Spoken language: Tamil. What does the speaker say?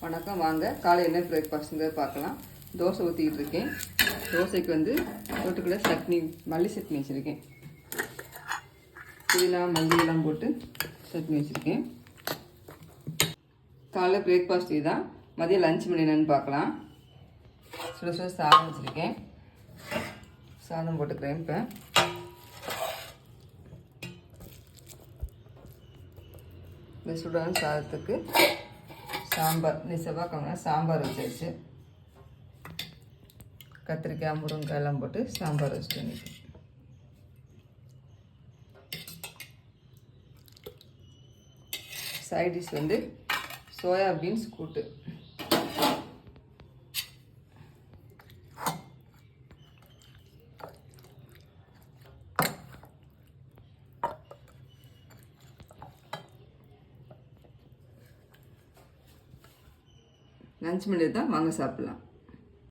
வணக்கம், வாங்க காலையில் என்ன பிரேக்ஃபாஸ்ட்டுங்கிறத பார்க்கலாம். தோசை ஊற்றிக்கிட்டு இருக்கேன். தோசைக்கு வந்து தொட்டுக்குள்ள சட்னி, மல்லி சட்னி வச்சுருக்கேன். புதினா மல்லியெல்லாம் போட்டு சட்னி வச்சுருக்கேன். காலையில் பிரேக்ஃபாஸ்ட் இதுதான். மதியம் லஞ்ச் மணி என்னென்னு பார்க்கலாம். சுட சுட சாதம் வச்சுருக்கேன். சாதம் போட்டுக்கிறேன். இப்போ இந்த சுடான சாதத்துக்கு சாம்பார், இந்த செவ்வாய்க்கிழமை சாம்பார் வச்சாச்சு. கத்திரிக்காய் முருங்கைக்காய் எல்லாம் போட்டு சாம்பார் வச்சுட்டு வந்துட்டு சைட் டிஷ் வந்து சோயா பீன்ஸ் கூட்டு. லஞ்ச் மணி தான், வாங்க சாப்பிட்லாம்.